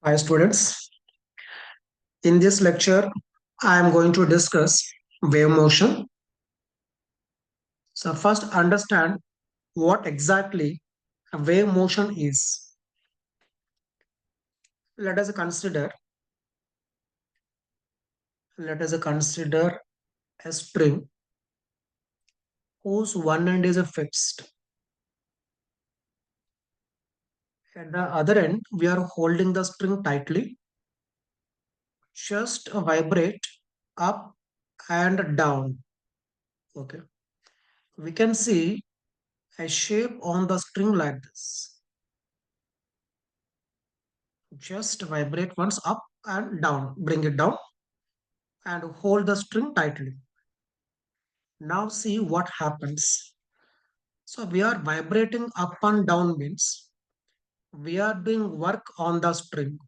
Hi students, in this lecture I am going to discuss wave motion. So first understand what exactly a wave motion is. Let us consider let us consider a string whose one end is fixed. At the other end we are holding the string tightly, just vibrate up and down. Okay. We can see a shape on the string like this. Just vibrate once up and down, bring it down and hold the string tightly. Now see what happens. So we are vibrating up and down means we are doing work on the string.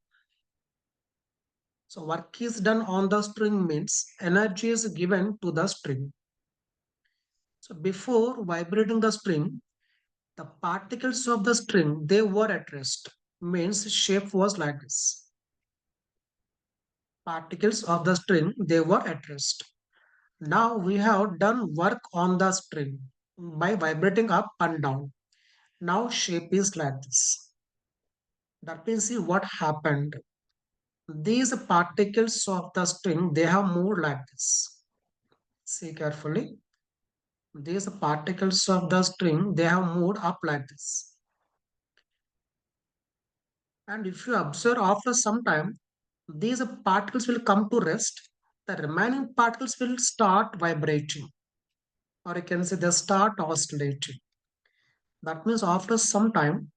So work is done on the string means energy is given to the string. So before vibrating the string, the particles of the string, they were at rest. Means shape was like this. Particles of the string, they were at rest. Now we have done work on the string by vibrating up and down. Now shape is like this. That means see what happened. These particles of the string, they have moved like this. See carefully. These particles of the string, they have moved up like this. And if you observe after some time, these particles will come to rest. The remaining particles will start vibrating, or you can say they start oscillating. That means after some time,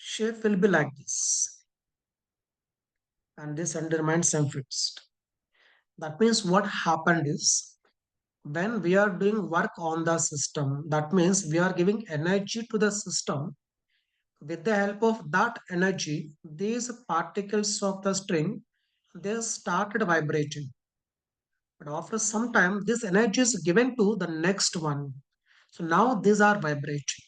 shape will be like this. And this end remains fixed. That means what happened is when we are doing work on the system, that means we are giving energy to the system. With the help of that energy, these particles of the string, they started vibrating. But after some time, this energy is given to the next one. So now these are vibrating.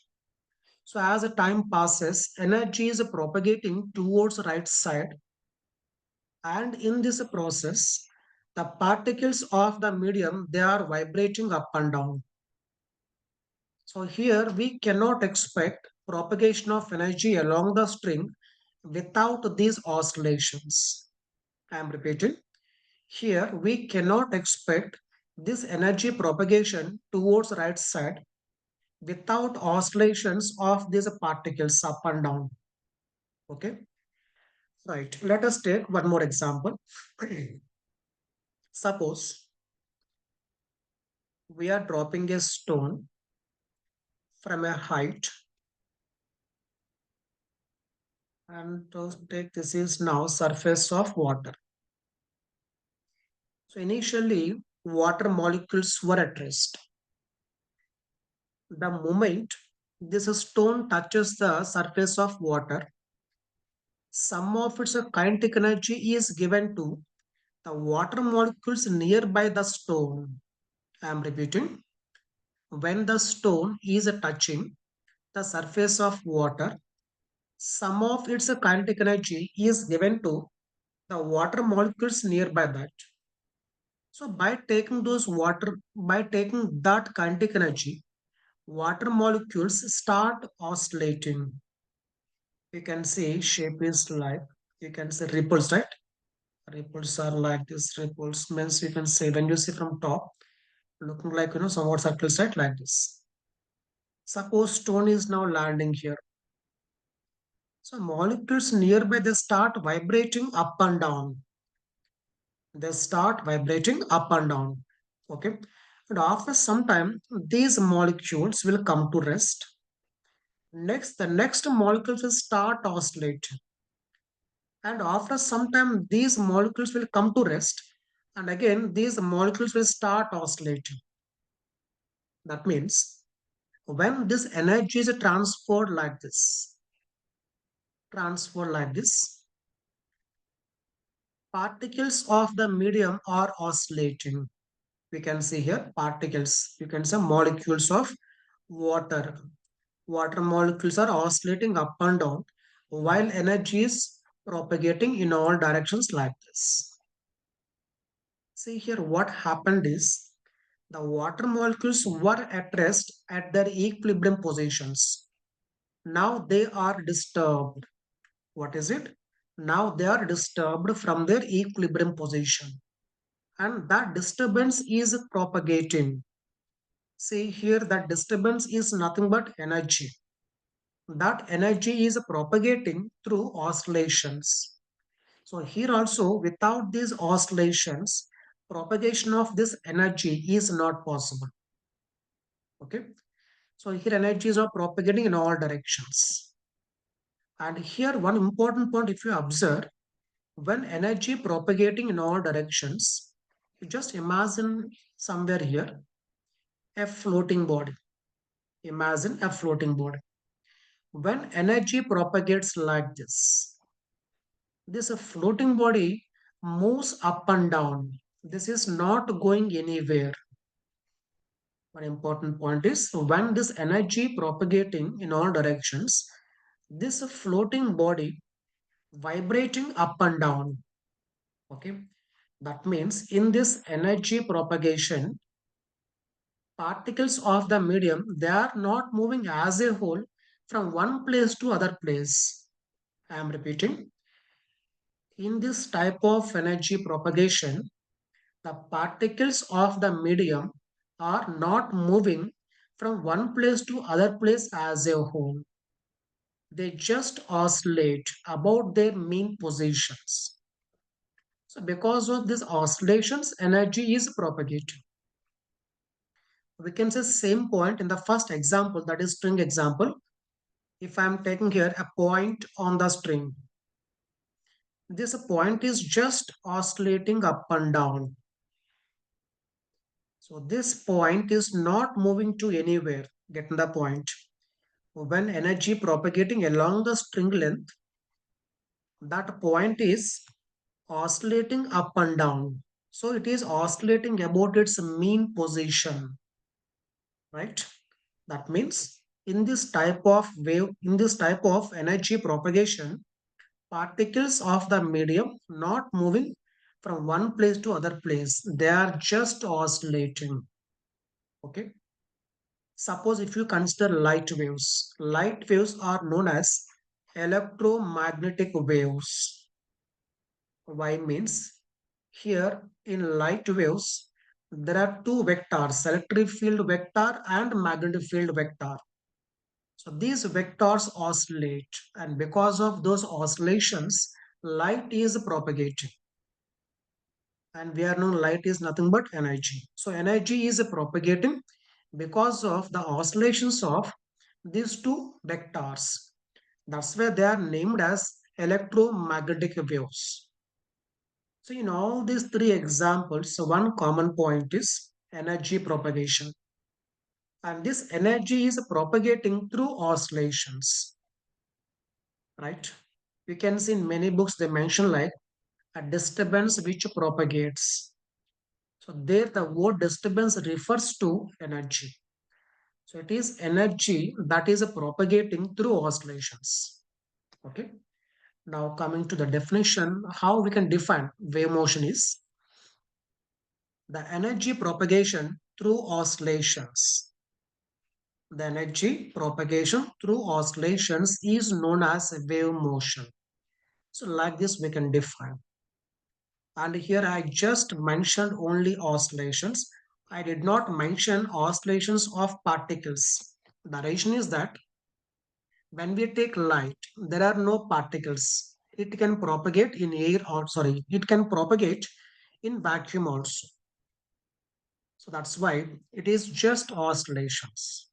So as the time passes, energy is propagating towards the right side. And in this process, the particles of the medium, they are vibrating up and down. So here we cannot expect propagation of energy along the string without these oscillations. I am repeating. Here we cannot expect this energy propagation towards right side without oscillations of these particles up and down. Okay. Right. Let us take one more example. Suppose we are dropping a stone from a height, and to take this is now surface of water. So initially water molecules were at rest. The moment this stone touches the surface of water, some of its kinetic energy is given to the water molecules nearby the stone. I am repeating. When the stone is touching the surface of water, some of its kinetic energy is given to the water molecules nearby that. So by taking that kinetic energy, water molecules start oscillating. You can see shape is like, you can say ripples, right? Ripples are like this. Ripples means you can say when you see from top, looking like somewhat circles, right? Like this. Suppose stone is now landing here. So molecules nearby they start vibrating up and down. They start vibrating up and down. Okay. And after some time, these molecules will come to rest. Next, the next molecules will start oscillating. And after some time, these molecules will come to rest. And again, these molecules will start oscillating. That means when this energy is transferred like this, particles of the medium are oscillating. We can see here particles, you can say molecules of water. Water molecules are oscillating up and down. while energy is propagating in all directions like this. See here what happened is the water molecules were at rest at their equilibrium positions. Now they are disturbed. What is it? Now they are disturbed from their equilibrium position. And that disturbance is propagating. See here that disturbance is nothing but energy. That energy is propagating through oscillations. So here also without these oscillations, propagation of this energy is not possible. Okay. So here energies are propagating in all directions. And here one important point if you observe, when energy propagating in all directions, you just imagine somewhere here a floating body. Imagine a floating body. When energy propagates like this floating body moves up and down. This is not going anywhere. One important point is when this energy propagating in all directions, this floating body vibrating up and down. Okay, that means in this energy propagation, particles of the medium they are not moving as a whole from one place to other place. I am repeating. In this type of energy propagation, the particles of the medium are not moving from one place to other place as a whole. They just oscillate about their mean positions. So because of these oscillations, energy is propagated. We can say same point in the first example, that is string example. If I am taking here a point on the string, this point is just oscillating up and down. So this point is not moving to anywhere. Getting the point? When energy propagating along the string length, that point is oscillating up and down. So it is oscillating about its mean position, right? That means in this type of wave, in this type of energy propagation, particles of the medium not moving from one place to other place. They are just oscillating. Okay. Suppose if you consider light waves are known as electromagnetic waves. Why means here in light waves, there are two vectors, electric field vector and magnetic field vector. So these vectors oscillate, and because of those oscillations, light is propagating. And we are known light is nothing but energy. So energy is propagating because of the oscillations of these two vectors. That's why they are named as electromagnetic waves. So in all these three examples, one common point is energy propagation. And this energy is propagating through oscillations, right? You can see in many books they mention like a disturbance which propagates. So there the word disturbance refers to energy. So it is energy that is propagating through oscillations. Okay. Now coming to the definition, how we can define wave motion is the energy propagation through oscillations. The energy propagation through oscillations is known as wave motion. So like this we can define. And here I just mentioned only oscillations. I did not mention oscillations of particles. The reason is that when we take light, there are no particles. It can propagate in air or sorry, it can propagate in vacuum also. So that's why it is just oscillations.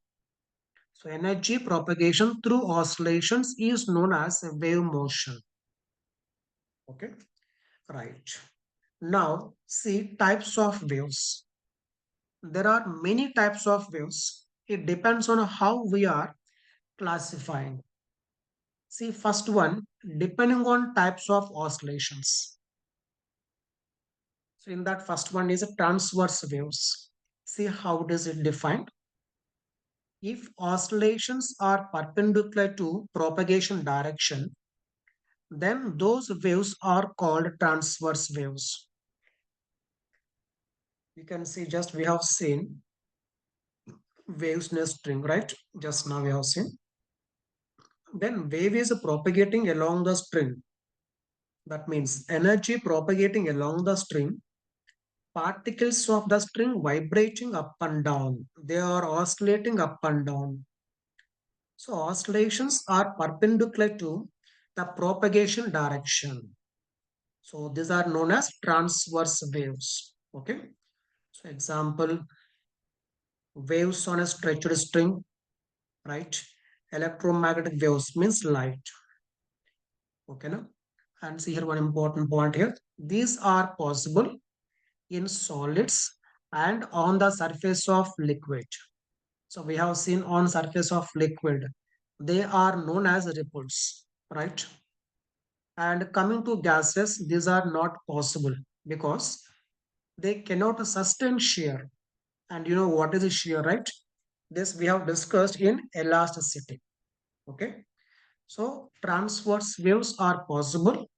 So energy propagation through oscillations is known as a wave motion. Okay, right. Now see types of waves. There are many types of waves. It depends on how we are classifying. See first one, depending on types of oscillations. So in that first one is a transverse waves. See how does it define? If oscillations are perpendicular to propagation direction, then those waves are called transverse waves. You can see just we have seen waves in a string, right? Just now we have seen. Then wave is propagating along the string. That means energy propagating along the string, particles of the string vibrating up and down. They are oscillating up and down. So oscillations are perpendicular to the propagation direction. So these are known as transverse waves. Okay. So example, waves on a stretched string, right? Electromagnetic waves means light. Okay. Now, and see here one important point here. These are possible in solids and on the surface of liquid. So we have seen on surface of liquid, they are known as ripples, right? And coming to gases, these are not possible because they cannot sustain shear. And you know what is shear, right? This we have discussed in elasticity. Okay. So transverse waves are possible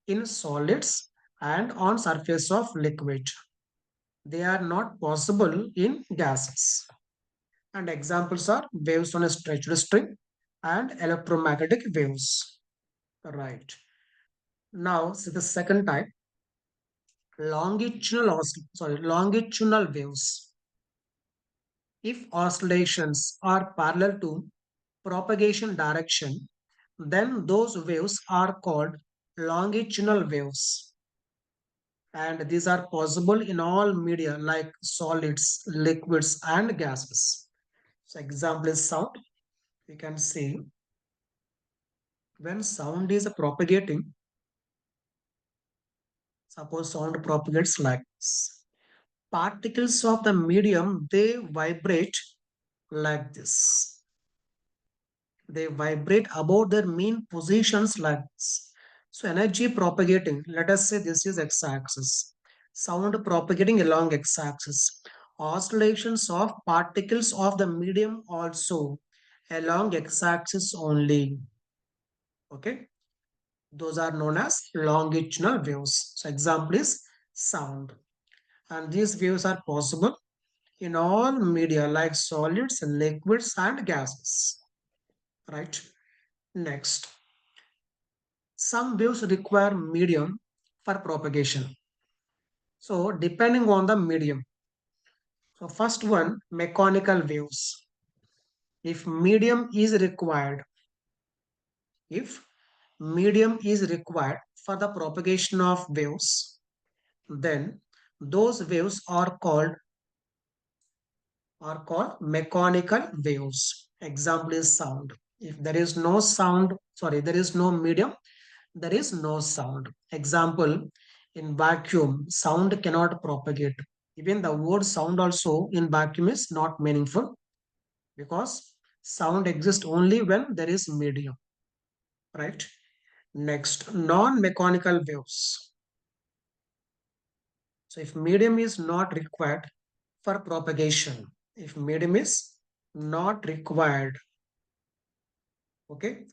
in solids and on surface of liquid. They are not possible in gases. And examples are waves on a stretched string and electromagnetic waves. Right. Now, so the second type, longitudinal waves. If oscillations are parallel to propagation direction, then those waves are called longitudinal waves. And these are possible in all media like solids, liquids, and gases. So example is sound. You can see when sound is propagating, suppose sound propagates like this. Particles of the medium, they vibrate like this. They vibrate about their mean positions like this. So energy propagating, let us say this is x-axis. Sound propagating along x-axis. Oscillations of particles of the medium also along x-axis only. Okay. Those are known as longitudinal waves. So example is sound. And these waves are possible in all media like solids, liquids, and gases. Right? Next, some waves require medium for propagation. So depending on the medium. So first one, mechanical waves. If medium is required, if medium is required for the propagation of waves, then those waves are called mechanical waves. Example is sound. If there is no sound, sorry, there is no medium, there is no sound. Example, in vacuum, sound cannot propagate. Even the word sound also in vacuum is not meaningful because sound exists only when there is medium, right? Next, non-mechanical waves. So if medium is not required for propagation, if medium is not required, okay,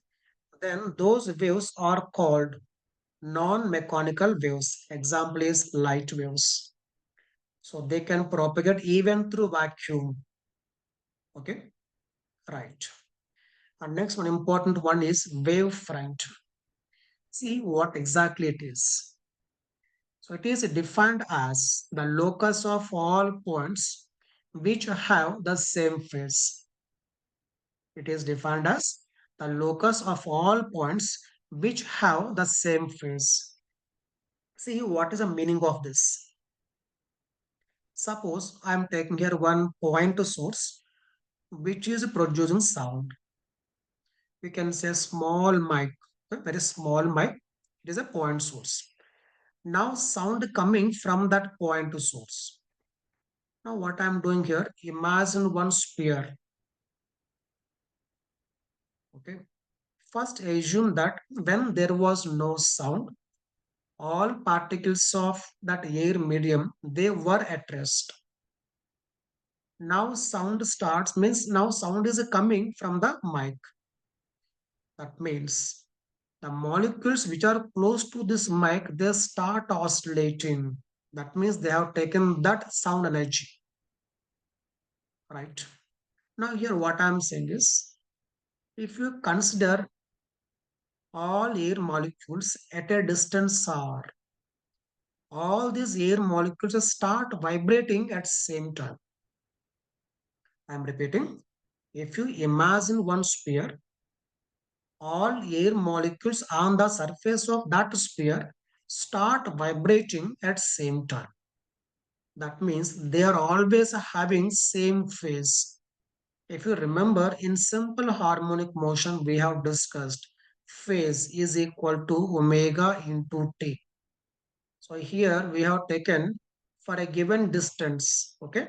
then those waves are called non-mechanical waves. Example is light waves. So they can propagate even through vacuum. Okay, right. And next one important one is wavefront. See what exactly it is. So it is defined as the locus of all points which have the same phase. It is defined as the locus of all points which have the same phase. See what is the meaning of this? Suppose I am taking here one point source which is producing sound. We can say small mic, a very small mic. It is a point source. Now sound coming from that point to source. Now what I am doing here, imagine one sphere. Okay. First assume that when there was no sound, all particles of that air medium, they were at rest. Now sound starts means now sound is coming from the mic. That means The molecules which are close to this mic, they start oscillating. That means they have taken that sound energy, right? Now here what I'm saying is, if you consider all air molecules at a distance r, all these air molecules start vibrating at same time. I'm repeating. If you imagine one sphere, all air molecules on the surface of that sphere start vibrating at same time. That means they are always having same phase. If you remember, in simple harmonic motion we have discussed phase is equal to omega into t. So here we have taken for a given distance, okay?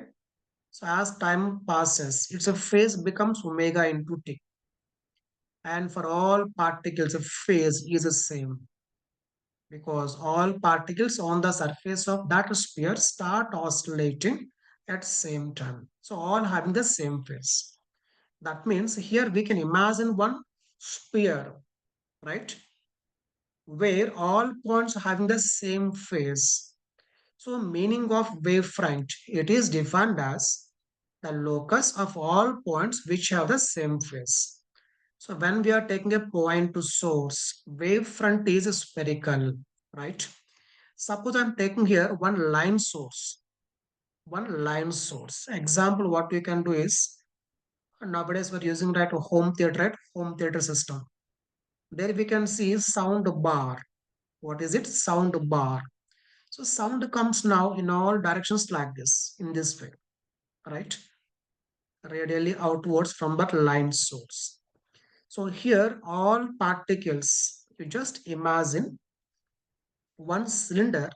So as time passes, its a phase becomes omega into t. And for all particles, a phase is the same because all particles on the surface of that sphere start oscillating at same time. So all having the same phase. That means here we can imagine one sphere, right? Where all points are having the same phase. So meaning of wavefront, it is defined as the locus of all points which have the same phase. So when we are taking a point to source, wavefront is spherical, right? Suppose I'm taking here one line source. One line source. Example, what we can do is nowadays we're using right home theater, right? Home theater system. There we can see sound bar. What is it? Sound bar. So sound comes now in all directions like this, in this way, right? Radially outwards from that line source. So here all particles, you just imagine one cylinder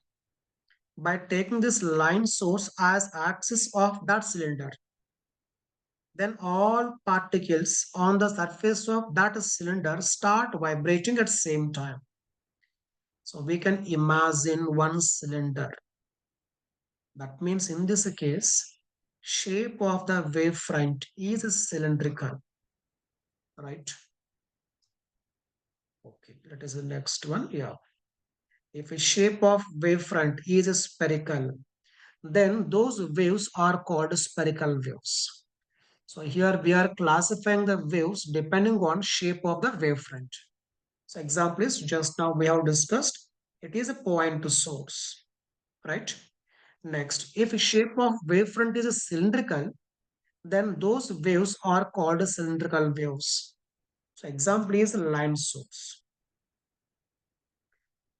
by taking this line source as axis of that cylinder. Then all particles on the surface of that cylinder start vibrating at same time. So we can imagine one cylinder. That means in this case, shape of the wavefront is cylindrical, right? Okay, that is the next one. Yeah. If a shape of wavefront is spherical, then those waves are called spherical waves. So here we are classifying the waves depending on shape of the wavefront. So example is just now we have discussed, it is a point to source, right? Next, if a shape of wavefront is cylindrical, then those waves are called cylindrical waves. So example is line source.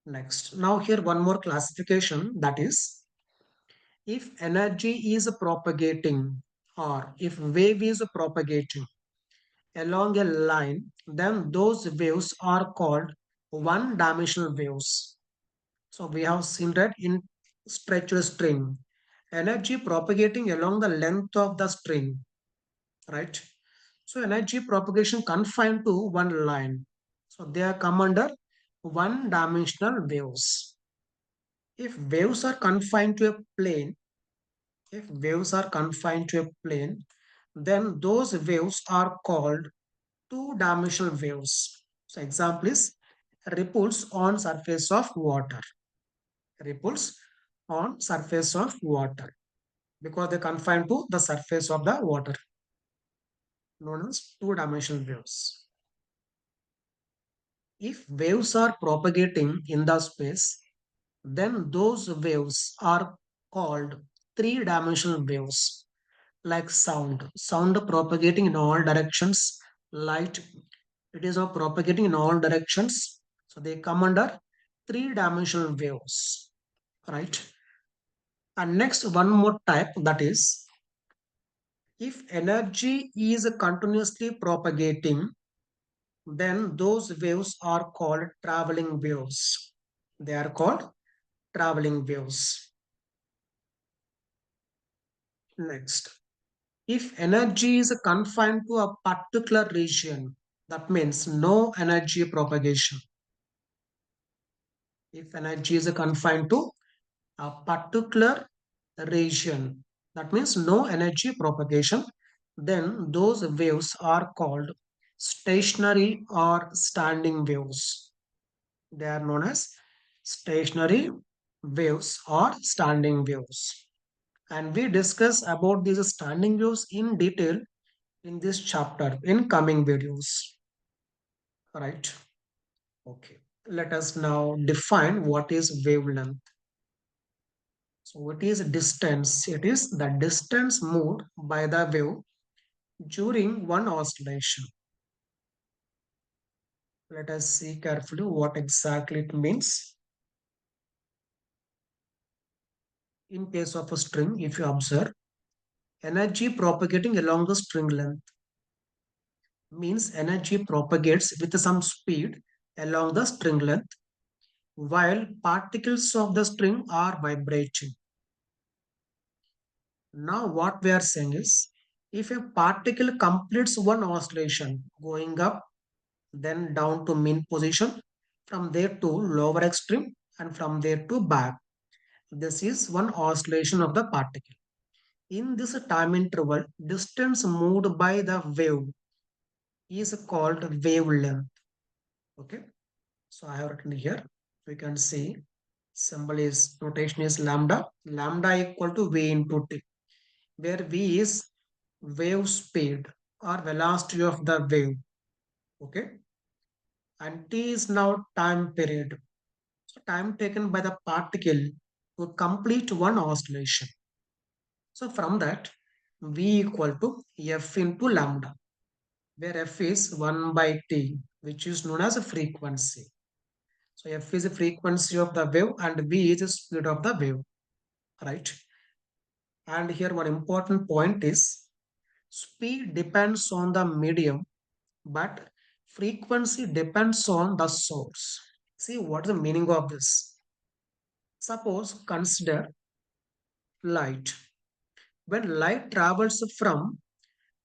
Next, now here one more classification, that is, if energy is propagating or if wave is propagating along a line, then those waves are called one-dimensional waves. So we have seen that in stretched string, energy propagating along the length of the string, right? So energy propagation confined to one line. So they are come under one-dimensional waves. If waves are confined to a plane, if waves are confined to a plane, then those waves are called two-dimensional waves. So example is ripples on surface of water. Ripples on surface of water because they confined to the surface of the water, known as two-dimensional waves. If waves are propagating in the space, then those waves are called three-dimensional waves, like sound. Sound propagating in all directions. Light, it is of propagating in all directions. So they come under three-dimensional waves, right? And next, one more type, that is, if energy is continuously propagating, then those waves are called traveling waves. They are called traveling waves. Next, if energy is confined to a particular region, that means no energy propagation. If energy is confined to a particular region, that means no energy propagation, then those waves are called stationary or standing waves. They are known as stationary waves or standing waves. And we discuss about these standing waves in detail in this chapter in coming videos. Right? Okay. Let us now define what is wavelength. So it is distance. It is the distance moved by the wave during one oscillation. Let us see carefully what exactly it means. In case of a string, if you observe, energy propagating along the string length means energy propagates with some speed along the string length while particles of the string are vibrating. Now what we are saying is, if a particle completes one oscillation going up, then down to mean position, from there to lower extreme, and from there to back. This is one oscillation of the particle. In this time interval, distance moved by the wave is called wavelength. Okay. So I have written here. We can see symbol is notation is lambda. Lambda equal to V into T, where V is wave speed or velocity of the wave. Okay. And T is now time period. So time taken by the particle to complete one oscillation. So from that, V equal to F into lambda, where F is 1 by T, which is known as a frequency. So F is the frequency of the wave and V is the speed of the wave, right? And here one important point is speed depends on the medium, but frequency depends on the source. See what is the meaning of this? Suppose consider light. When light travels from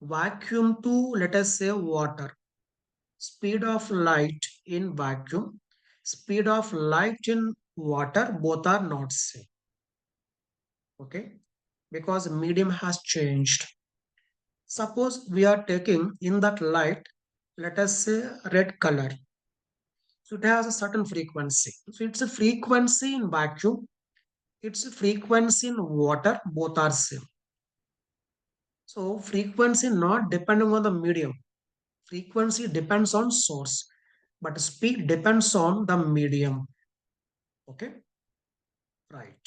vacuum to, let us say, water, speed of light in vacuum, speed of light in water, both are not same. Okay, because medium has changed. Suppose we are taking in that light, let us say red color. So it has a certain frequency. So it's a frequency in vacuum, it's a frequency in water, both are same. So frequency not depending on the medium. Frequency depends on source, but speed depends on the medium. Okay, right.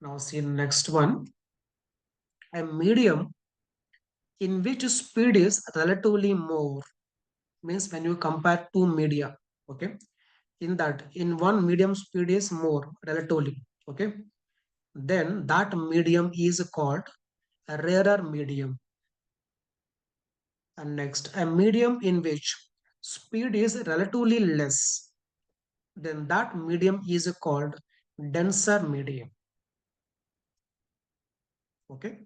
Now see next one. A medium in which speed is relatively more means when you compare two media. Okay, in that in one medium speed is more relatively. Okay, then that medium is called a rarer medium. And next, a medium in which speed is relatively less, then that medium is called denser medium. Okay.